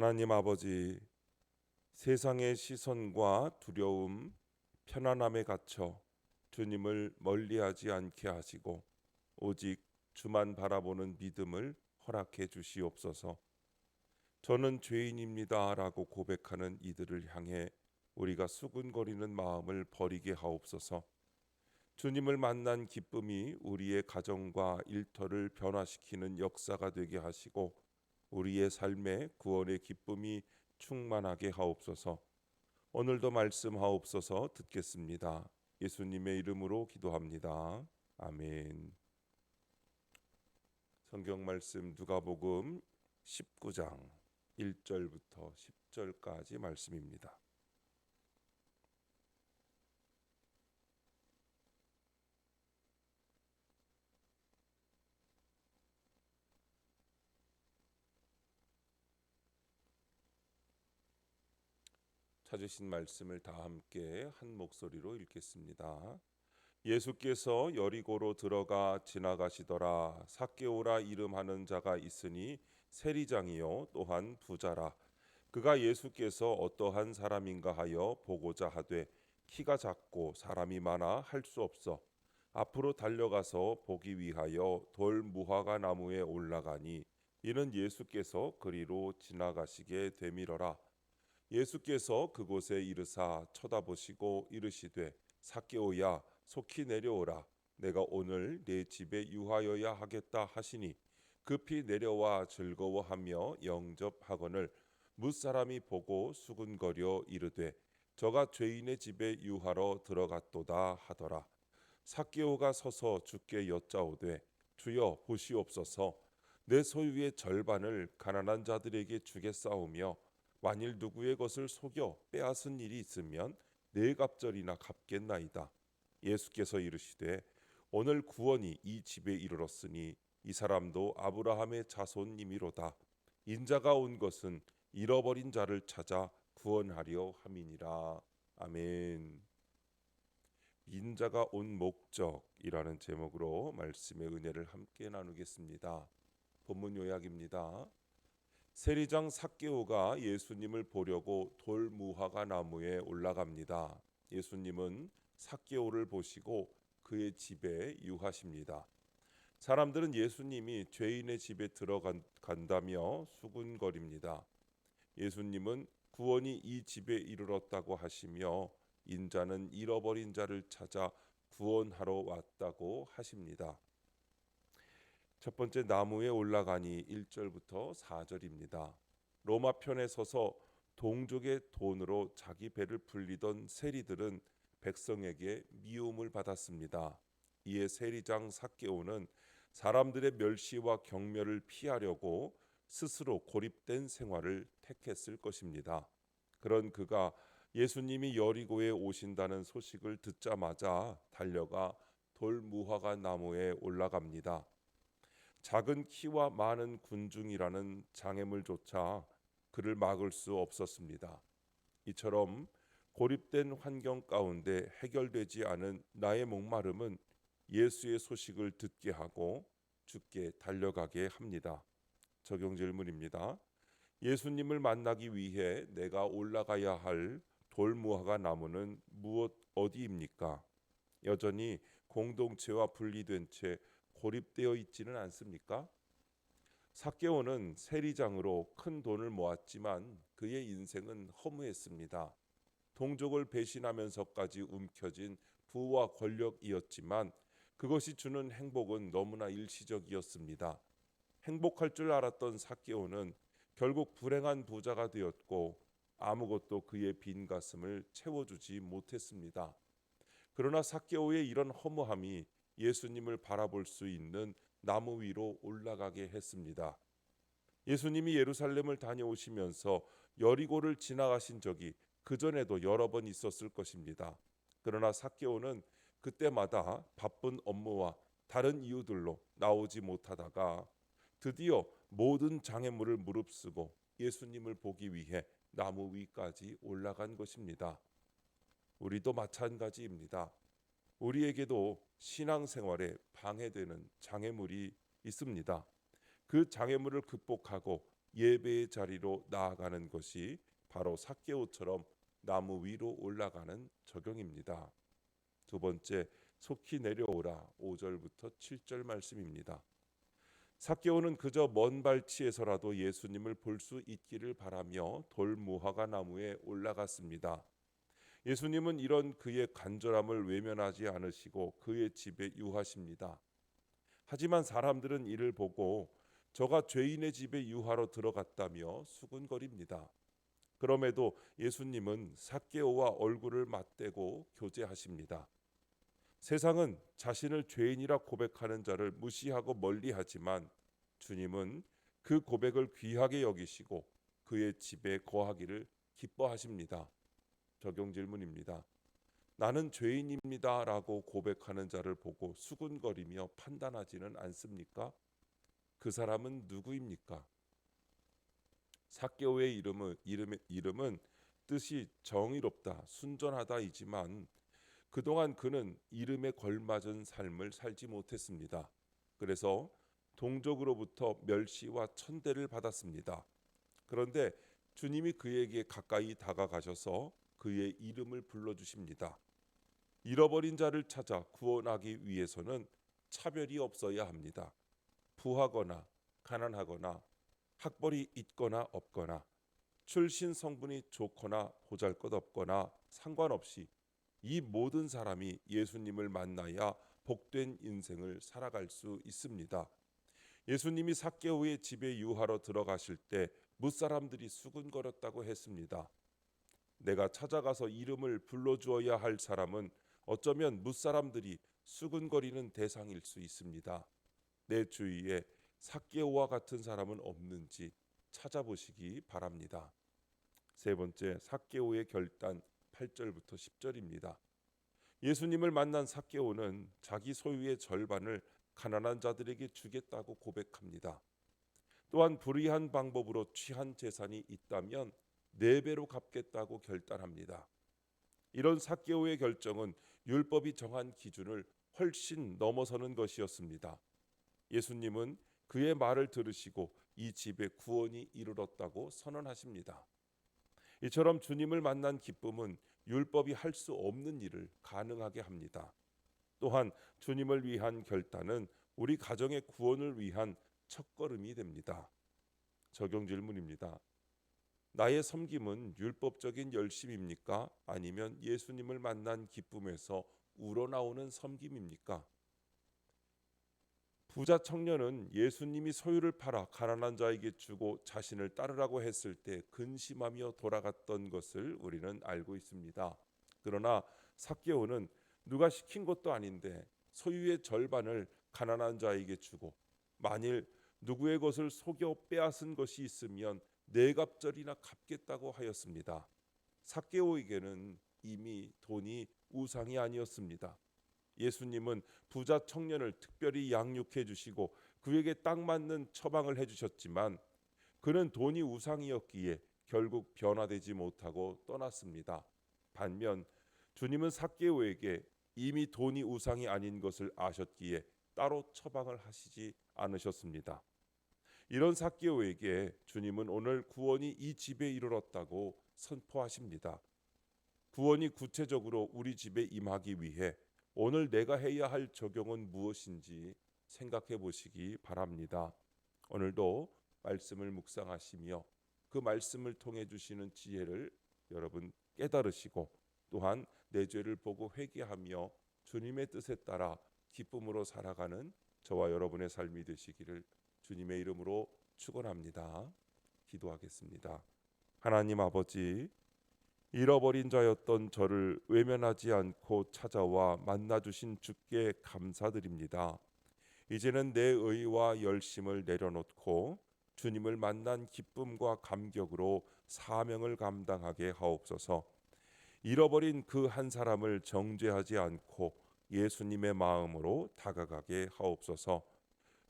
하나님 아버지, 세상의 시선과 두려움, 편안함에 갇혀 주님을 멀리하지 않게 하시고 오직 주만 바라보는 믿음을 허락해 주시옵소서. 저는 죄인입니다라고 고백하는 이들을 향해 우리가 수군거리는 마음을 버리게 하옵소서. 주님을 만난 기쁨이 우리의 가정과 일터를 변화시키는 역사가 되게 하시고 우리의 삶에 구원의 기쁨이 충만하게 하옵소서. 오늘도 말씀하옵소서. 듣겠습니다. 예수님의 이름으로 기도합니다. 아멘. 성경 말씀 누가복음 19장 1절부터 10절까지 말씀입니다. 찾으신 말씀을 다 함께 한 목소리로 읽겠습니다. 예수께서 여리고로 들어가 지나가시더라. 삭개오라 이름하는 자가 있으니 세리장이요 또한 부자라. 그가 예수께서 어떠한 사람인가 하여 보고자 하되 키가 작고 사람이 많아 할 수 없어 앞으로 달려가서 보기 위하여 돌 무화과 나무에 올라가니 이는 예수께서 그리로 지나가시게 되밀어라. 예수께서 그곳에 이르사 쳐다보시고 이르시되 삭개오야 속히 내려오라. 내가 오늘 내 집에 유하여야 하겠다 하시니 급히 내려와 즐거워하며 영접하거늘 뭇사람이 보고 수군거려 이르되 저가 죄인의 집에 유하러 들어갔도다 하더라. 삭개오가 서서 주께 여짜오되 주여 보시옵소서. 내 소유의 절반을 가난한 자들에게 주겠사오며 만일 누구의 것을 속여 빼앗은 일이 있으면 네 갑절이나 갚겠나이다. 예수께서 이르시되 오늘 구원이 이 집에 이르렀으니 이 사람도 아브라함의 자손님이로다. 인자가 온 것은 잃어버린 자를 찾아 구원하려 함이니라. 아멘. 인자가 온 목적이라는 제목으로 말씀의 은혜를 함께 나누겠습니다. 본문 요약입니다. 세리장 삭개오가 예수님을 보려고 돌 무화과 나무에 올라갑니다. 예수님은 삭개오를 보시고 그의 집에 유하십니다. 사람들은 예수님이 죄인의 집에 들어간다며 수군거립니다. 예수님은 구원이 이 집에 이르렀다고 하시며 인자는 잃어버린 자를 찾아 구원하러 왔다고 하십니다. 첫 번째 나무에 올라가니 1절부터 4절입니다. 로마 편에 서서 동족의 돈으로 자기 배를 불리던 세리들은 백성에게 미움을 받았습니다. 이에 세리장 삭개오는 사람들의 멸시와 경멸을 피하려고 스스로 고립된 생활을 택했을 것입니다. 그런 그가 예수님이 여리고에 오신다는 소식을 듣자마자 달려가 돌 무화과 나무에 올라갑니다. 작은 키와 많은 군중이라는 장애물조차 그를 막을 수 없었습니다. 이처럼 고립된 환경 가운데 해결되지 않은 나의 목마름은 예수의 소식을 듣게 하고 주께 달려가게 합니다. 적용 질문입니다. 예수님을 만나기 위해 내가 올라가야 할 돌무화과 나무는 어디입니까? 여전히 공동체와 분리된 채 고립되어 있지는 않습니까? 삭개오는 세리장으로 큰 돈을 모았지만 그의 인생은 허무했습니다. 동족을 배신하면서까지 움켜쥔 부와 권력이었지만 그것이 주는 행복은 너무나 일시적이었습니다. 행복할 줄 알았던 삭개오는 결국 불행한 부자가 되었고 아무것도 그의 빈 가슴을 채워주지 못했습니다. 그러나 삭개오의 이런 허무함이 예수님을 바라볼 수 있는 나무 위로 올라가게 했습니다. 예수님이 예루살렘을 다녀오시면서 여리고를 지나가신 적이 그전에도 여러 번 있었을 것입니다. 그러나 삭개오는 그때마다 바쁜 업무와 다른 이유들로 나오지 못하다가 드디어 모든 장애물을 무릅쓰고 예수님을 보기 위해 나무 위까지 올라간 것입니다. 우리도 마찬가지입니다. 우리에게도 신앙생활에 방해되는 장애물이 있습니다. 그 장애물을 극복하고 예배의 자리로 나아가는 것이 바로 삭개오처럼 나무 위로 올라가는 적용입니다. 두 번째, 속히 내려오라 5절부터 7절 말씀입니다. 삭개오는 그저 먼 발치에서라도 예수님을 볼 수 있기를 바라며 돌무화과 나무에 올라갔습니다. 예수님은 이런 그의 간절함을 외면하지 않으시고 그의 집에 유하십니다. 하지만 사람들은 이를 보고 저가 죄인의 집에 유하러 들어갔다며 수군거립니다. 그럼에도 예수님은 삭개오와 얼굴을 맞대고 교제하십니다. 세상은 자신을 죄인이라 고백하는 자를 무시하고 멀리하지만 주님은 그 고백을 귀하게 여기시고 그의 집에 거하기를 기뻐하십니다. 적용 질문입니다. 나는 죄인입니다라고 고백하는 자를 보고 수군거리며 판단하지는 않습니까? 그 사람은 누구입니까? 삭개오의 이름은 뜻이 정의롭다, 순전하다이지만 그동안 그는 이름에 걸맞은 삶을 살지 못했습니다. 그래서 동족으로부터 멸시와 천대를 받았습니다. 그런데 주님이 그에게 가까이 다가가셔서 그의 이름을 불러주십니다. 잃어버린 자를 찾아 구원하기 위해서는 차별이 없어야 합니다. 부하거나 가난하거나 학벌이 있거나 없거나 출신 성분이 좋거나 보잘것없거나 상관없이 이 모든 사람이 예수님을 만나야 복된 인생을 살아갈 수 있습니다. 예수님이 삭개오의 집에 유하러 들어가실 때 무사람들이 수군거렸다고 했습니다. 내가 찾아가서 이름을 불러주어야 할 사람은 어쩌면 무사람들이 수군거리는 대상일 수 있습니다. 내 주위에 삭개오와 같은 사람은 없는지 찾아보시기 바랍니다. 세 번째, 삭개오의 결단 8절부터 10절입니다. 예수님을 만난 삭개오는 자기 소유의 절반을 가난한 자들에게 주겠다고 고백합니다. 또한 불의한 방법으로 취한 재산이 있다면 4배로 갚겠다고 결단합니다. 이런 삭개오의 결정은 율법이 정한 기준을 훨씬 넘어서는 것이었습니다. 예수님은 그의 말을 들으시고 이 집에 구원이 이르렀다고 선언하십니다. 이처럼 주님을 만난 기쁨은 율법이 할 수 없는 일을 가능하게 합니다. 또한 주님을 위한 결단은 우리 가정의 구원을 위한 첫걸음이 됩니다. 적용 질문입니다. 나의 섬김은 율법적인 열심입니까? 아니면 예수님을 만난 기쁨에서 우러나오는 섬김입니까? 부자 청년은 예수님이 소유를 팔아 가난한 자에게 주고 자신을 따르라고 했을 때 근심하며 돌아갔던 것을 우리는 알고 있습니다. 그러나 삭개오는 누가 시킨 것도 아닌데 소유의 절반을 가난한 자에게 주고 만일 누구의 것을 속여 빼앗은 것이 있으면 4갑절이나 갚겠다고 하였습니다. 삭개오에게는 이미 돈이 우상이 아니었습니다. 예수님은 부자 청년을 특별히 양육해 주시고 그에게 딱 맞는 처방을 해주셨지만 그는 돈이 우상이었기에 결국 변화되지 못하고 떠났습니다. 반면 주님은 삭개오에게 이미 돈이 우상이 아닌 것을 아셨기에 따로 처방을 하시지 않으셨습니다. 이런 삭개오에게 주님은 오늘 구원이 이 집에 이르렀다고 선포하십니다. 구원이 구체적으로 우리 집에 임하기 위해 오늘 내가 해야 할 적용은 무엇인지 생각해 보시기 바랍니다. 오늘도 말씀을 묵상하시며 그 말씀을 통해 주시는 지혜를 여러분 깨달으시고 또한 내 죄를 보고 회개하며 주님의 뜻에 따라 기쁨으로 살아가는 저와 여러분의 삶이 되시기를 주님의 이름으로 축원합니다. 기도하겠습니다. 하나님 아버지, 잃어버린 자였던 저를 외면하지 않고 찾아와 만나주신 주께 감사드립니다. 이제는 내 의와 열심을 내려놓고 주님을 만난 기쁨과 감격으로 사명을 감당하게 하옵소서. 잃어버린 그 한 사람을 정죄하지 않고 예수님의 마음으로 다가가게 하옵소서.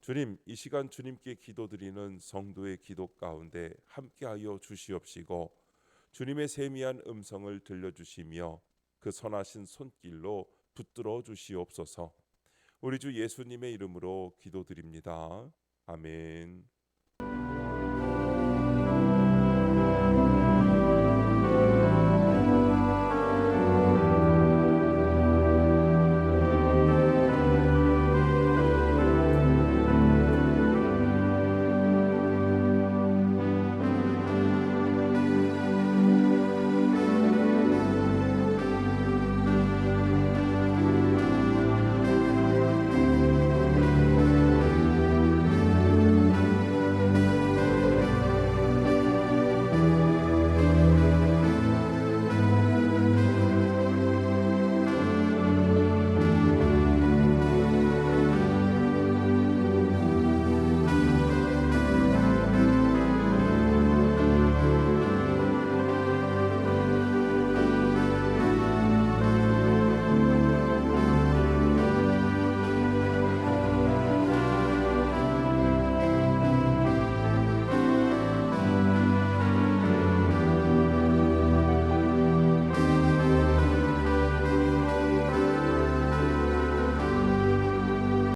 주님, 이 시간 주님께 기도드리는 성도의 기도 가운데 함께하여 주시옵시고 주님의 세미한 음성을 들려주시며 그 선하신 손길로 붙들어 주시옵소서. 우리 주 예수님의 이름으로 기도드립니다. 아멘.